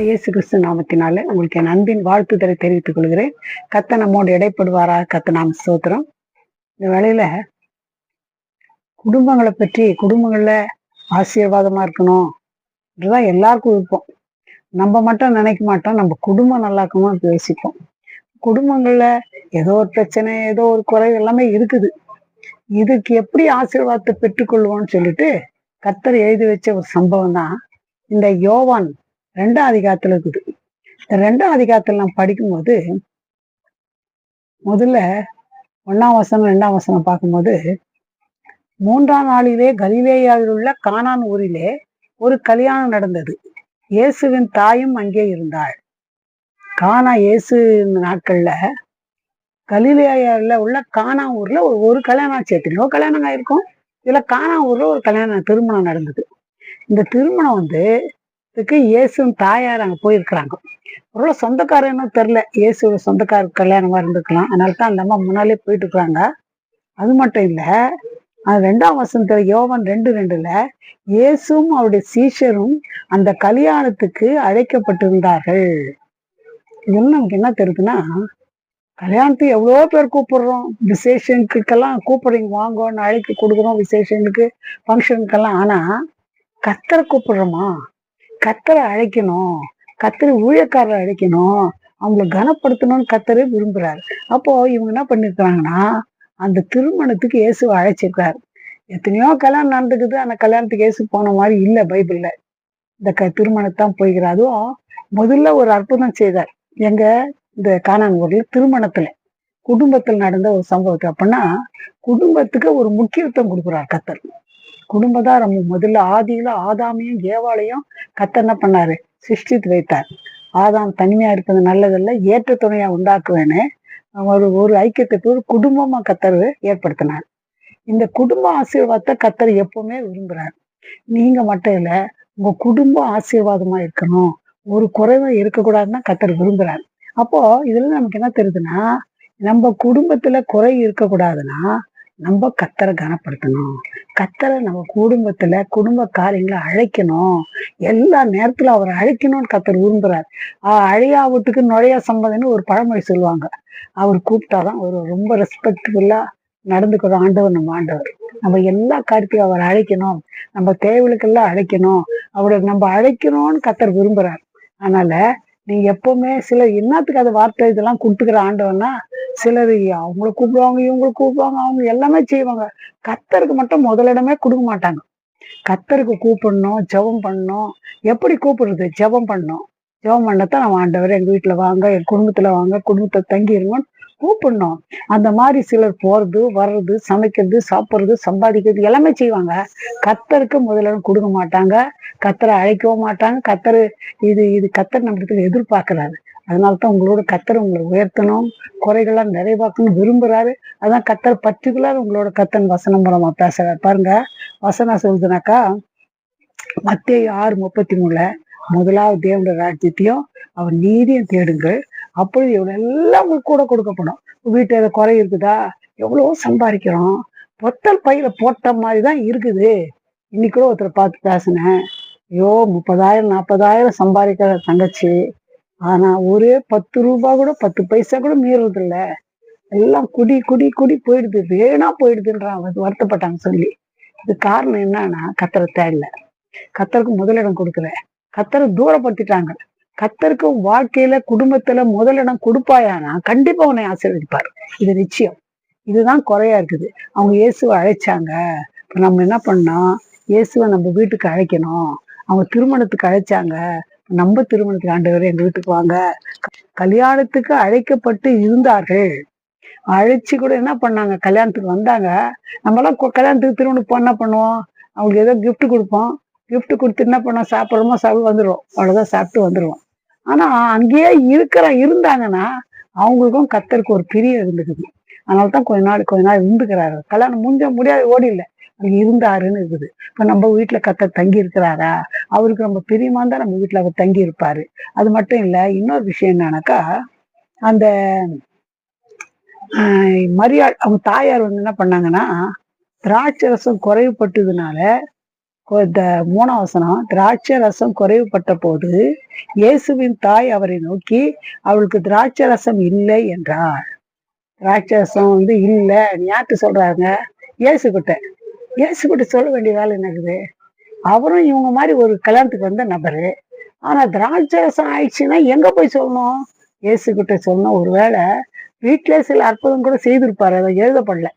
இயேசு கிறிஸ்து நாமத்தினால உங்களுக்கு என் அன்பின் வாழ்த்துதலை தெரிவித்துக் கொள்கிறேன். கர்த்தர் நம்மோடு இடைப்படுவாரா? கர்த்தர் நாம் ஸ்தோத்திரம். இந்த வேளையில குடும்பங்களை பற்றி, குடும்பங்கள்ல ஆசீர்வாதமா இருக்கணும் இதுதான் எல்லாருக்கும் விருப்பம். நம்ம மட்டும் நினைக்க மாட்டோம், நம்ம குடும்பம் நல்லா இருக்கணும்னு யோசிப்போம். குடும்பங்கள்ல ஏதோ ஒரு பிரச்சனை, ஏதோ ஒரு குறை எல்லாமே இருக்குது. இதுக்கு எப்படி ஆசீர்வாதத்தை பெற்றுக்கொள்வோம்னு சொல்லிட்டு கர்த்தர் எழுதி வச்ச ஒரு சம்பவம் தான் இந்த யோவான் 2ஆம் அதிகாரத்துல இருக்குது. இந்த 2ஆம் அதிகாரத்துல நான் படிக்கும்போது முதல்ல 1ஆம் வசனம் 2ஆம் வசனம் பார்க்கும்போது, 3ஆம் நாளிலே கலிலேயாவில் உள்ள கானான் ஊரிலே ஒரு கல்யாணம் நடந்தது. இயேசுவின் தாயும் அங்கே இருந்தாள். இயேசு நாட்கள்ல கலிலேயாவில் உள்ள கானா ஊர்ல ஒரு கல்யாணம் ஆச்சு. எத்தனையோ கல்யாணம் ஆயிருக்கும். இதுல கானா ஊர்ல ஒரு திருமணம் நடந்தது. இந்த திருமணம் இதுக்கு இயேசுவின் தாயார் அங்க போயிருக்கிறாங்க. ஒரு சொந்தக்காரன்னு தெரியல, இயேசு சொந்தக்கார கல்யாணமா இருந்திருக்கலாம். அதனாலதான் அந்த அம்மா முன்னாலே போயிட்டு இருக்கிறாங்க. அது மட்டும் இல்ல, அது 2ஆம் வசனத்துல யோவான் 2:2 இயேசுவும் அவருடைய சீஷரும் அந்த கல்யாணத்துக்கு அழைக்கப்பட்டிருந்தார்கள். இதுல நமக்கு என்ன தெரியுதுன்னா, கல்யாணத்துக்கு எவ்வளோ பேர் கூப்பிடுறோம், விசேஷங்களுக்கெல்லாம் கூப்பிடுறீங்க, வாங்கன்னு அழைக்க கொடுக்குறோம், விசேஷங்களுக்கு ஃபங்க்ஷனுக்கெல்லாம். ஆனா கர்த்தரை கூப்பிடுறோமா? கர்த்தரை அழைக்கணும், கர்த்தரை ஊழியக்காரரை அழைக்கணும், அவங்களை கனப்படுத்தணும்னு கர்த்தரை விரும்புறாரு. அப்போ இவங்க என்ன பண்ணிருக்காங்கன்னா, அந்த திருமணத்துக்கு இயேசுவை அழைச்சிருக்காரு. எத்தனையோ கல்யாணம் நடந்துக்குது, அந்த கல்யாணத்துக்கு இயேசு போன மாதிரி இல்லை பைபிள்ல. இந்த திருமணத்தான் போய்கிறார். அதுவும் முதல்ல ஒரு அற்புதம் செய்தார். எங்க இந்த கானான் ஊர்ல திருமணத்துல, குடும்பத்தில் நடந்த ஒரு சம்பவத்தை. அப்படின்னா குடும்பத்துக்கு ஒரு முக்கியத்துவம் கொடுக்குறார் கர்த்தர். குடும்பம் தான் ரொம்ப முதல்ல. ஆதியில ஆதாமையும் ஏவாளையும் கர்த்தர் என்ன பண்ணாரு? சிருஷ்டித்து வைத்தார். ஆதாம் தனிமையா இருக்கிறது நல்லதில்ல, ஏற்ற துணையா உண்டாக்குவேன்னு ஒரு ஐக்கியத்துக்கு ஒரு குடும்பமா கர்த்தர் ஏற்படுத்தினார். இந்த குடும்ப ஆசீர்வாதத்தை கர்த்தர் எப்பவுமே விரும்புறாரு. நீங்க மட்டும் இல்ல, உங்க குடும்பம் ஆசீர்வாதமா இருக்கணும், ஒரு குறைவா இருக்கக்கூடாதுன்னா கர்த்தர் விரும்புறாரு. அப்போ இதுல நமக்கு என்ன தெரியுதுன்னா, நம்ம குடும்பத்துல குறை இருக்கக்கூடாதுன்னா நம்ம கர்த்தரை கனப்படுத்தணும். கர்த்தரை நம்ம குடும்பத்துல குடும்ப காரியங்களை அழைக்கணும். எல்லா நேரத்துல அவர் அழைக்கணும்னு கர்த்தர் விரும்புறாரு. அழையா வீட்டுக்கு நுழையா சம்பதம்னு ஒரு பழமொழி சொல்லுவாங்க. அவர் கூப்பிட்டாதான் ஒரு ரொம்ப ரெஸ்பெக்ட்ஃபுல்லா நடந்துக்கிற ஆண்டவர் நம்ம ஆண்டவர். நம்ம எல்லா காரியத்தையும் அவர் அழைக்கணும், நம்ம தேவைகளுக்கெல்லாம் அழைக்கணும், அவரை நம்ம அழைக்கணும்னு கர்த்தர் விரும்புறாரு. அதனால நீங்க எப்பவுமே சிலர் என்னத்துக்கு அது வார்த்தை இதெல்லாம் கொடுத்துக்கிற ஆண்டவன்னா, சிலர் அவங்கள கூப்பிடுவாங்க, இவங்களை கூப்பிடுவாங்க, அவங்க எல்லாமே செய்வாங்க. கர்த்தருக்கு மட்டும் முதலிடமே கொடுக்க மாட்டாங்க. கர்த்தருக்கு கூப்பிடணும், ஜெபம் பண்ணணும். எப்படி கூப்பிடுறது? ஜெபம் பண்ணணும். ஜெபம் பண்ணத்தான் நம்ம ஆண்டவர் எங்க வீட்டுல வாங்க, என் குடும்பத்துல வாங்க, குடும்பத்தை தங்கி இருங்கன்னு கூப்பிடணும். அந்த மாதிரி சிலர் போறது, வர்றது, சமைக்கிறது, சாப்பிடுறது, சம்பாதிக்கிறது எல்லாமே செய்வாங்க. கர்த்தருக்கு முதலிடம் கொடுக்க மாட்டாங்க, கர்த்தரை அழைக்கவும் மாட்டாங்க. கர்த்தர் இது கர்த்தர் நம்மளுக்கு எதிர்பார்க்கிறாரு. அதனாலதான் உங்களோட கர்த்தர் உங்களை உயர்த்தணும், குறைகள்லாம் நிறைவாக்கணும் விரும்புறாரு. அதான் கர்த்தர் பர்டிகுலர் உங்களோட கர்த்தன் வசனம் மூலமா பேசுறாரு. பாருங்க, வசனம் சொல்றதுனாக்கா மத்தேயு 6:33 முதலாவது தேவனுடைய ராஜ்யத்தையும் அவர் நீதியும் தேடுங்கள், அப்பொழுது இவ்வளவு எல்லாம் உங்களுக்கு கூட கொடுக்கப்படும். வீட்டுல ஏதோ குறை இருக்குதா? எவ்வளவோ சம்பாதிக்கிறோம், பொத்தல் பையில போட்ட மாதிரிதான் இருக்குது. இன்னைக்கு கூட ஒருத்தரை பார்த்து பேசினேன். ஐயோ, 30,000 40,000 சம்பாதிக்கிற தங்கச்சி, ஆனா ஒரே 10 ரூபாய் கூட 10 பைசா கூட மீறது இல்ல. எல்லாம் குடி குடி குடி போயிடுது, வேணா போயிடுதுன்றான் வருத்தப்பட்டாங்க சொல்லி. இது காரணம் என்னன்னா, கர்த்தரை தேடல, கர்த்தருக்கு முதலிடம் கொடுக்கல, கர்த்தரை தூரப்படுத்திட்டாங்க. கர்த்தருக்கு வாழ்க்கையில குடும்பத்துல முதலிடம் கொடுப்பாயானா கண்டிப்பா உன்னை ஆசீர்வதிப்பாரு. இது நிச்சயம். இதுதான் குறையா இருக்குது. அவங்க இயேசுவை அழைச்சாங்க. இப்ப நம்ம என்ன பண்ணோம்? இயேசுவை நம்ம வீட்டுக்கு அழைக்கணும். அவங்க திருமணத்துக்கு அழைச்சாங்க, நம்ம திருமணத்துக்கு ஆண்டவரே எங்க வீட்டுக்கு வாங்க. கல்யாணத்துக்கு அழைக்கப்பட்டு இருந்தார்கள். அழைச்சு கூட என்ன பண்ணாங்க? கல்யாணத்துக்கு வந்தாங்க. நம்மளாம் கல்யாணத்துக்கு திருமணம் என்ன பண்ணுவோம்? அவங்களுக்கு ஏதோ கிஃப்ட் கொடுப்போம். கிஃப்ட் கொடுத்து என்ன பண்ணோம்? சாப்பிட்றோமோ சாப்பிட்டு வந்துடுவோம், அவ்வளவுதான், சாப்பிட்டு வந்துடுவோம். ஆனா அங்கேயே இருந்தாங்கன்னா அவங்களுக்கும் கர்த்தருக்கு ஒரு பிரியம் இருந்துக்குது. அதனாலதான் கொஞ்ச நாள் இருந்துக்கிறாரு. கல்யாணம் முடியாது ஓடி இல்லை, அங்க இருந்தாருன்னு இருக்குது. இப்ப நம்ம வீட்டுல கர்த்தர் தங்கி இருக்கிறாரா? அவருக்கு நம்ம பிரியமா இருந்தா நம்ம வீட்டுல அவர் தங்கி இருப்பாரு. அது மட்டும் இல்ல, இன்னொரு விஷயம் என்னன்னாக்கா, அந்த மரியாள் அவங்க தாயார் என்ன பண்ணாங்கன்னா, திராட்சை ரசம் குறைவுபட்டதுனால இந்த 3ஆம் வசனம், திராட்சை ரசம் குறைவுபட்ட போது இயேசுவின் தாய் அவரை நோக்கி, அவளுக்கு திராட்சை ரசம் இல்லை என்றார். திராட்சை ரசம் இல்ல, யார்கிட்ட சொல்றாங்க? இயேசு கிட்ட. இயேசு கிட்ட சொல்ல வேண்டிய வேலை என்னக்குது? அவரும் இவங்க மாதிரி ஒரு கல்யாணத்துக்கு வந்த நபரு. ஆனா திராட்சை ரசம் ஆயிடுச்சுன்னா எங்க போய் சொல்லணும்? இயேசு கிட்ட சொல்லணும். ஒருவேளை வீட்டிலே சில அற்புதம் கூட செய்திருப்பாரு, அதை எழுதப்படல.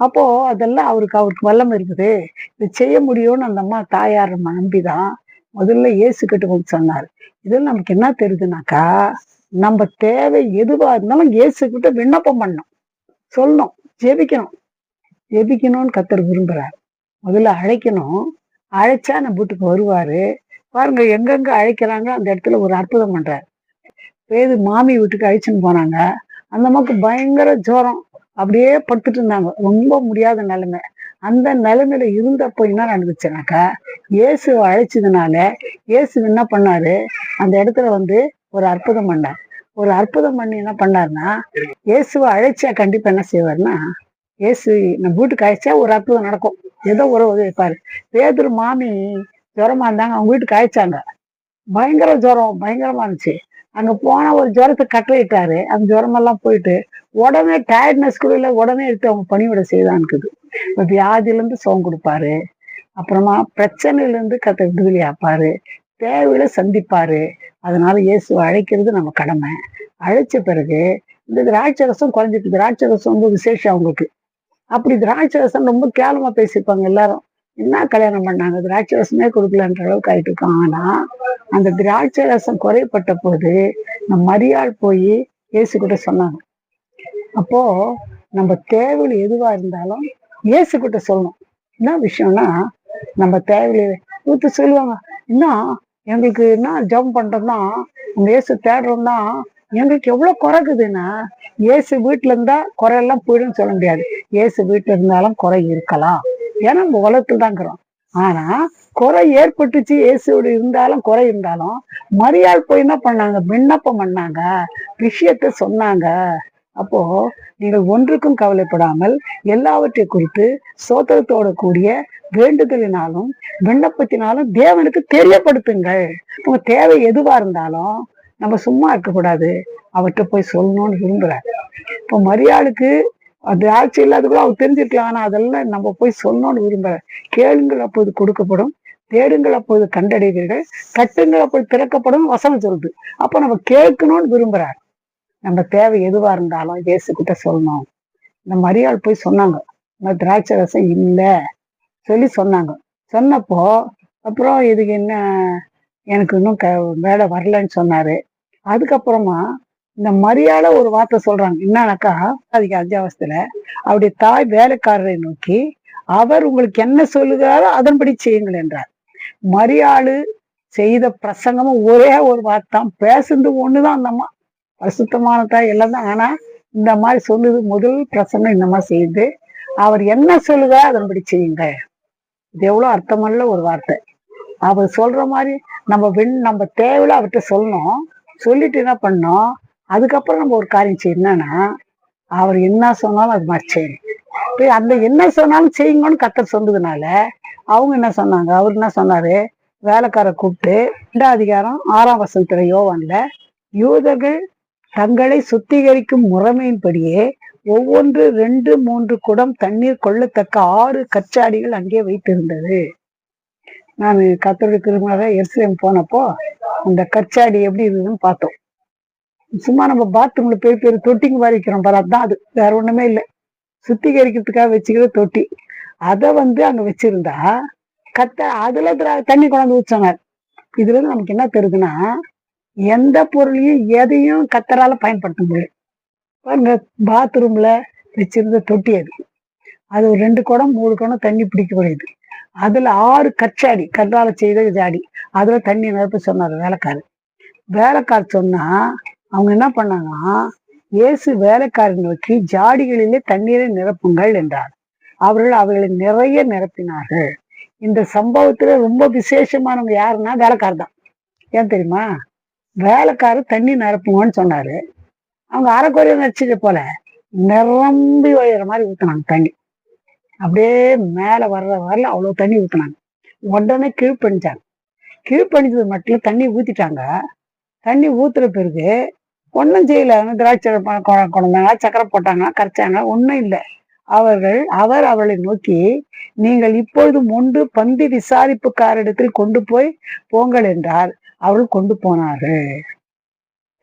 அப்போ அதெல்லாம் அவருக்கு வல்லமை இருக்குது, இது செய்ய முடியும்னு அந்த அம்மா தாயார் நம்பிதான் முதல்ல இயேசு கிட்ட வந்து சொன்னாரு. இதுல நமக்கு என்ன தெரியுதுனாக்கா, நம்ம தேவை எதுவா இருந்தாலும் இயேசு கிட்ட விண்ணப்பம் பண்ணணும், சொல்லணும், ஜெபிக்கணும்னு கர்த்தர் விரும்புறாரு. முதல்ல அழைக்கணும். அழைச்சா நம்ம வீட்டுக்கு வருவாரு. பாருங்க, எங்கெங்க அழைக்கிறாங்க அந்த இடத்துல ஒரு அற்புதம் பண்றாரு. பேது மாமி வீட்டுக்கு அழைச்சுன்னு போனாங்க. அந்த அம்மாவுக்கு பயங்கர ஜுரம், அப்படியே படுத்துட்டு இருந்தாங்க, ரொம்ப முடியாத நிலைமை. அந்த நிலைமையில இருந்தப்போ என்ன நடந்துச்சுனாக்கா, இயேசுவை அழைச்சதுனால இயேசு என்ன பண்ணாரு, அந்த இடத்துல ஒரு அற்புதம் பண்ணார். ஒரு அற்புதம் பண்ணி என்ன பண்ணாருன்னா, இயேசுவை அழைச்சா கண்டிப்பா என்ன செய்வாருன்னா, இயேசு நம்ம வீட்டுக்கு அழைச்சா ஒரு அற்புதம் நடக்கும், ஏதோ ஒரு உதவி வைப்பாரு. பேதுரு மாமி ஜுரமா இருந்தாங்க, அவங்க வீட்டுக்கு அழைச்சாங்க. பயங்கர ஜுரம், பயங்கரமா இருந்துச்சு. அங்க போனா ஒரு ஜுரத்தை கட்டளையிட்டாரு. அந்த ஜுரமெல்லாம் போயிட்டு உடனே டயர்ட்னஸ் கூட இல்லை, உடனே எடுத்து அவங்க பணிவிட செய்தான்னுக்குது. இப்ப வியாதியில இருந்து சுகம் கொடுப்பாரு, அப்புறமா பிரச்சனையில இருந்து கத்த விடுதலை ஆப்பாரு, தேவையில சந்திப்பாரு. அதனால இயேசுவை அழைக்கிறது நம்ம கடமை. அழைச்ச பிறகு இந்த திராட்சை ரசம் குறைஞ்சிட்டு, திராட்சை ரசம் விசேஷம் அவங்களுக்கு. அப்படி திராட்சை ரசம் ரொம்ப கேவலமா பேசியிருப்பாங்க எல்லாரும். என்ன கல்யாணம் பண்ணாங்க, திராட்சை ரசமே கொடுக்கலன்ற அளவுக்கு ஆயிட்டு இருக்கோம். ஆனா அந்த திராட்சை ரசம் குறைப்பட்ட போது நம்ம மரியாள் போய் இயேசு கிட்ட சொன்னாங்க. அப்போ நம்ம தேவையில் எதுவா இருந்தாலும் இயேசு கிட்ட சொல்லணும். என்ன விஷயம்னா, நம்ம தேவையில ஊத்து சொல்லுவாங்க. இன்னும் எங்களுக்கு என்ன ஜெபம் பண்றோம்னா, நம்ம இயேசு தேடுறோம்னா எங்களுக்கு எவ்வளவு குறைக்குதுன்னா, இயேசு வீட்டுல இருந்தா குறையெல்லாம் போயிடும்னு சொல்ல முடியாது. இயேசு வீட்டுல இருந்தாலும் குறை இருக்கலாம், ஏன்னா நம்ம உலகத்துல தான் இருக்கிறோம். ஆனா குறை ஏற்பட்டுச்சு, இயேசுவோடு இருந்தாலும் குறை இருந்தாலும் மரியாள் போய் என்ன பண்ணாங்க, விண்ணப்பம் பண்ணாங்க, விஷயத்த சொன்னாங்க. அப்போ நீங்கள் ஒன்றுக்கும் கவலைப்படாமல் எல்லாவற்றை குறித்து சோதரத்தோட கூடிய வேண்டுதலினாலும் விண்ணப்பத்தினாலும் தேவனுக்கு தெரியப்படுத்துங்கள். உங்க தேவை எதுவா இருந்தாலும் நம்ம சும்மா இருக்கக்கூடாது, அவர்கிட்ட போய் சொல்லணும்னு விரும்புறாரு. இப்போ மரியாளுக்கு அது ஆட்சி இல்லாத கூட அவர் தெரிஞ்சிருக்கலாம், ஆனா அதெல்லாம் நம்ம போய் சொல்லணும்னு விரும்புறாரு. கேளுங்கள் அப்போது கொடுக்கப்படும், தேடுங்கள் அப்போது கண்டடைவீர்கள், கட்டுங்கள் அப்போது திறக்கப்படும் வசனம் சொல்லுது. அப்போ நம்ம கேட்கணும்னு விரும்புறாரு. நம்ம தேவை எதுவா இருந்தாலும் இயேசு கிட்ட சொல்லணும். இந்த மரியாள் போய் சொன்னாங்க, திராட்சை ரசம் இல்லை சொல்லி சொன்னாங்க. சொன்னப்போ அப்புறம் இதுக்கு என்ன, எனக்கு இன்னும் வேலை வரலன்னு சொன்னாரு. அதுக்கப்புறமா இந்த மரியாதை ஒரு வார்த்தை சொல்றாங்க. என்னன்னாக்கா, அதுக்கு 5ஆம் அவருடைய தாய் வேலைக்காரரை நோக்கி, அவர் உங்களுக்கு என்ன சொல்லுகிறாரோ அதன்படி செய்யுங்கள் என்றார். மரியாளு செய்த பிரசங்கமும் ஒரே ஒரு வார்த்தை, பேசுறது ஒண்ணுதான். அந்த அம்மா பரிசுத்தமான தாய் எல்லாம் தான். ஆனா இந்த மாதிரி சொல்லுது, முதல் பிரசங்கம் இந்த மாதிரி செய்யுது, அவர் என்ன சொல்லுகிறாரோ அதன்படி செய்யுங்க. இது எவ்வளவு அர்த்தமுள்ள ஒரு வார்த்தை. அவர் சொல்ற மாதிரி நம்ம தேவையில அவர்கிட்ட சொல்லணும். சொல்லிட்டு என்ன பண்ணோம், அதுக்கப்புறம் நம்ம ஒரு காரியம் செய்யணும். என்னன்னா, அவர் என்ன சொன்னாலும் அது மாதிரி செய்யணும். அந்த என்ன சொன்னாலும் செய்யுங்கன்னு கர்த்தர் சொன்னதுனால அவங்க என்ன சொன்னாங்க, அவர் என்ன சொன்னாரு, வேலைக்கார கூப்பிட்டு 2 அதிகாரம் 6 யோவான்ல, யூதர்கள் தங்களை சுத்திகரிக்கும் முறைமையின்படியே ஒவ்வொன்று 2-3 குடம் தண்ணீர் கொள்ளத்தக்க 6 கச்சாடிகள் அங்கே வைத்திருந்தது. நான் கர்த்தருடைய கிருபையால எருசலேம் போனப்போ அந்த கச்சாடி எப்படி இருக்குதுன்னு பார்த்தோம். சும்மா நம்ம பாத்ரூம்ல பெரிய பெரிய தொட்டிங்க மாதிரி வைக்கிறோம் பாரு, அதுதான் அது, வேற ஒண்ணுமே இல்லை. சுத்திகரிக்கிறதுக்காக வச்சுக்கிற தொட்டி. அதை அங்க வச்சிருந்தா அதுல தண்ணி கொண்டாந்து ஊற்றினார். இதுல இருந்து நமக்கு என்ன தெரியுதுன்னா, எந்த பொருளையும் எதையும் கத்தரால பயன்படுத்த முடியும். பாருங்க, பாத்ரூம்ல வச்சிருந்த தொட்டி அது ஒரு 2 குடம் 3 குடம் தண்ணி பிடிக்கக்கூடியது. அதுல 6 கச்சாடி, கல்லால செய்த ஜாடி, அதுல தண்ணி நிரப்ப சொன்னார் வேலைக்காரர் சொன்னா அவங்க என்ன பண்ணாங்கன்னா, இயேசு வேலைக்காரர் நோக்கி ஜாடிகளிலே தண்ணீரை நிரப்புங்கள் என்றார். அவர்கள் அவைகளை நிறைய நிரப்பினார்கள். இந்த சம்பவத்துல ரொம்ப விசேஷமானவங்க யாருன்னா வேலைக்காரர் தான். ஏன் தெரியுமா, வேலைக்காரர் தண்ணி நிரப்புங்கன்னு சொன்னாரு. அவங்க அரைக்குறைய நினைச்சது போல நிரம்பி வழிகிற மாதிரி ஊத்தினாங்க தண்ணி. அப்படியே மேல வரல அவ்வளவு தண்ணி ஊத்துனாங்க. உடனே கீழ்ப்பணிச்சாங்க. கீழ்ப்பணிச்சது மட்டும் தண்ணி ஊத்திட்டாங்க. தண்ணி ஊத்துற பிறகு ஒன்றும் செய்யல. திராட்சை கொண்டாங்க, சக்கரை போட்டாங்க, கரைச்சாங்க, ஒன்றும் இல்லை. அவர் அவளை நோக்கி, நீங்கள் இப்பொழுது மொண்டு பந்தி விசாரிப்புக்காரிடத்தில் கொண்டு போய் போங்கள் என்றார். அவள் கொண்டு போனார்கள்.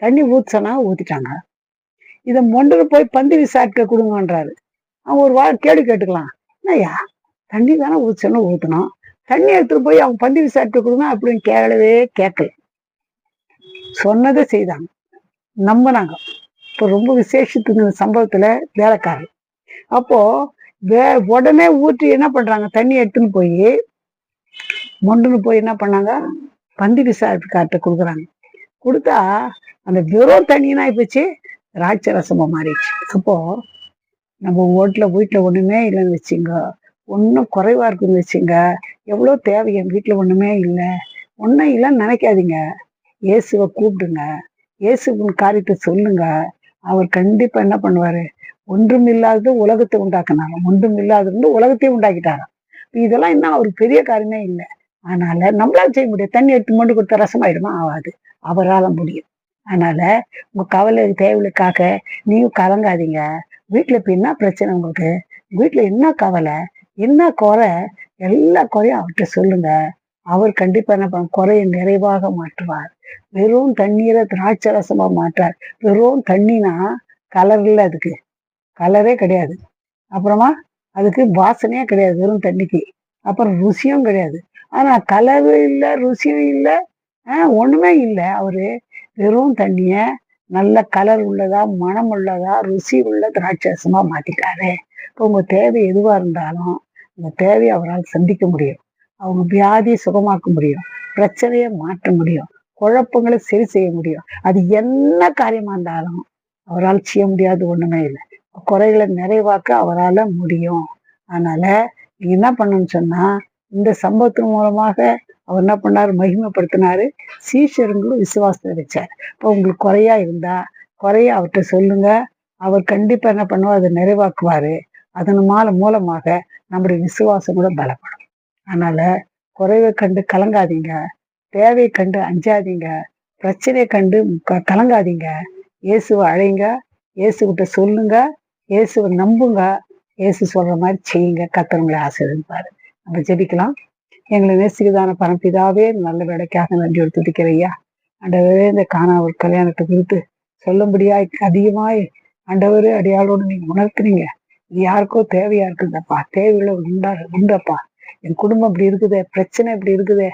தண்ணி ஊத்துனா ஊத்திட்டாங்க. இதை மொண்டு போய் பந்தி விசாரிக்க கொடுங்கன்றாரு. அவன் ஒரு கேள்வி கேட்டுக்கலாம். என்னய்யா, தண்ணி தானே ஊத்துச்சோன்னு ஊத்தணும், தண்ணி எடுத்துட்டு போய் அவங்க பந்தி விசாரிக்க கொடுங்க அப்படின்னு கேட்கல. சொன்னதை செய்தாங்க, நம்பினாங்க. இப்போ ரொம்ப விசேஷத்துக்கு இந்த சம்பவத்துல வேலைக்காரர். அப்போ உடனே ஊற்றி என்ன பண்றாங்க, தண்ணி எடுத்துன்னு போய் மொண்டுன்னு போய் என்ன பண்ணாங்க, பந்தி விசாரிப்புக்கார்ட்ட கொடுக்குறாங்க. கொடுத்தா அந்த வெறும் தண்ணினா போச்சு, திராட்சை ரசமா மாறிடுச்சு. அப்போ நம்ம வீட்டுல ஒண்ணுமே இல்லைன்னு வச்சுங்க, ஒன்றும் குறைவா இருக்குன்னு வச்சுங்க, எவ்வளோ தேவை, என் வீட்டுல ஒண்ணுமே இல்லை, ஒன்றும் இல்லைன்னு நினைக்காதீங்க. இயேசுவை கூப்பிடுங்க, இயேசுவின் காரியத்தை சொல்லுங்க. அவர் கண்டிப்பா என்ன பண்ணுவாரு, ஒன்றும் இல்லாதது உலகத்தை உண்டாக்குனாங்க, ஒன்றும் இல்லாதது உலகத்தையும் உண்டாக்கிட்டாராம். இதெல்லாம் இன்னும் அவருக்கு பெரிய காரியமே இல்லை. அதனால நம்மளால செய்ய முடியும். தண்ணி எடுத்து மொண்டு கொடுத்த ரசமாயிடுமா? ஆகாது, அவரால் முடியும். அதனால உங்க கவலை தேவைக்காக நீங்க கலங்காதீங்க. வீட்டுல இப்ப என்ன பிரச்சனை, உங்களுக்கு வீட்டுல என்ன கவலை, என்ன குறை, எல்லா குறையும் அவர்கிட்ட சொல்லுங்க. அவர் கண்டிப்பா என்ன பண்ண, குறையை நிறைவாக மாற்றுவார். வெறும் தண்ணீரை திராட்சை ரசமா மாற்றார். வெறும் தண்ணினா கலர் இல்லை, அதுக்கு கலரே கிடையாது. அப்புறமா அதுக்கு வாசனையே கிடையாது வெறும் தண்ணிக்கு. அப்புறம் ருசியும் கிடையாது. ஆனா கலரும் இல்லை, ருசியும் இல்லை, ஒண்ணுமே இல்லை. அவரு வெறும் தண்ணிய நல்ல கலர் உள்ளதா, மனம் உள்ளதா, ருசி உள்ள திராட்சரசமா மாத்திட்டாரு. இப்போ உங்க தேவை எதுவா இருந்தாலும் உங்க தேவையை அவரால் சந்திக்க முடியும். அவங்க வியாதியை சுகமாக்க முடியும், பிரச்சனையை மாற்ற முடியும், குழப்பங்களை சரி செய்ய முடியும். அது என்ன காரியமா இருந்தாலும் அவரால் செய்ய முடியாது ஒண்ணுமே இல்லை. குறைகளை நிறைவாக்க அவரால் முடியும். அதனால நீங்க என்ன பண்ணணும்னு சொன்னா, இந்த சம்பவத்தின் மூலமாக அவர் என்ன பண்ணாரு, மகிமைப்படுத்தினாரு. சீஷர்களும் விசுவாசத்தை வச்சார். இப்போ உங்களுக்கு குறையா இருந்தா குறைய அவர்கிட்ட சொல்லுங்க. அவர் கண்டிப்பா என்ன பண்ணுவார், அதை நிறைவாக்குவாரு. அதன் மூலமாக நம்முடைய விசுவாசம் கூட பலப்படும். அதனால குறைவை கண்டு கலங்காதீங்க, தேவையை கண்டு அஞ்சாதீங்க, பிரச்சனையை கண்டு கலங்காதீங்க. இயேசுவை அழைங்க, இயேசுகிட்ட சொல்லுங்க, இயேசுவை நம்புங்க, இயேசு சொல்ற மாதிரி செய்யுங்க. கர்த்தர் உங்களை ஆசீர்வதிப்பாரு. நம்ம ஜெபிக்கலாம். எங்களை நேசிக்கதான பரம்பிதாவே, நல்ல வேலைக்காக நன்றியோடு துதிக்கிறையா. ஆண்டவரே, இந்த காணாவூர் கல்யாணத்தை குறித்து சொல்லும்படியாய் அதிகமாய் ஆண்டவரே அடியாளோடு நீங்க உணர்த்துனீங்க. இது யாருக்கோ தேவையா இருக்குதுப்பா, தேவையுள்ள உண்டப்பா. என் குடும்பம் இப்படி இருக்குதே, பிரச்சனை இப்படி இருக்குதே,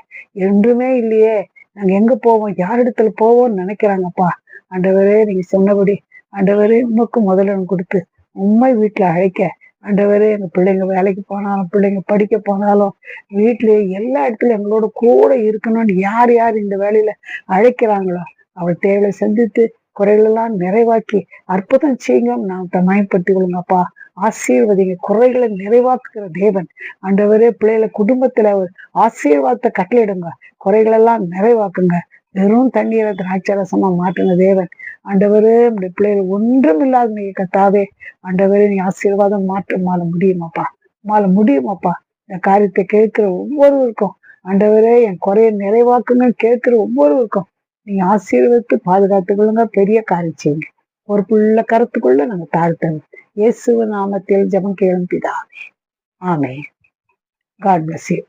என்றுமே இல்லையே, நாங்க எங்க போவோம், யாரிடத்துல போவோம்னு நினைக்கிறாங்கப்பா. ஆண்டவரே, நீங்க சொன்னபடி ஆண்டவரே உமக்கு முதலிடம் கொடுத்து உண்மை வீட்டுல அழைக்க, ஆண்டவரே எங்க பிள்ளைங்க வேலைக்கு போனாலும், பிள்ளைங்க படிக்க போனாலும், வீட்லயே எல்லா இடத்துலயும் எங்களோட கூட இருக்கணும்னு யார் யார் இந்த வேலையில அழைக்கிறாங்களோ அவள் தேவையை சந்தித்து குறைகளெல்லாம் நிறைவாக்கி அற்புதம் செய்யுங்க. நான் மயப்படுத்திக் கொள்ளுங்கப்பா. ஆசீர்வதிங்க. குறைகளை நிறைவாக்குகிற தேவன் ஆண்டவரே, பிள்ளைகளை குடும்பத்துல ஒரு ஆசீர்வாதத்தை கட்டளையிடுங்க. குறைகளெல்லாம் நிறைவாக்குங்க. வெறும் தண்ணீரை திராட்சரசமா மாற்றின தேவன் ஆண்டவரே, நம்முடைய பிள்ளைகள் ஒன்றும் இல்லாத நீங்க கத்தாவே ஆண்டவரே, நீ ஆசீர்வாதம் மாற்ற முடியுமாப்பா, முடியுமாப்பா. இந்த காரியத்தை கேட்கிற ஒவ்வொருவருக்கும் ஆண்டவரே, என் குறையை நிறைவாக்குங்க கேட்கிற ஒவ்வொருவருக்கும் நீங்க ஆசீர்வதித்து பாதுகாத்துக் கொள்ளுங்க. பெரிய காரியம் செய்யுங்க. ஒரு புள்ள கருத்துக்குள்ள நாங்க தாழ்த்தணும். இயேசுவின் நாமத்தில் ஜெபம் கேளும் பிதாவே, ஆமென். God bless you.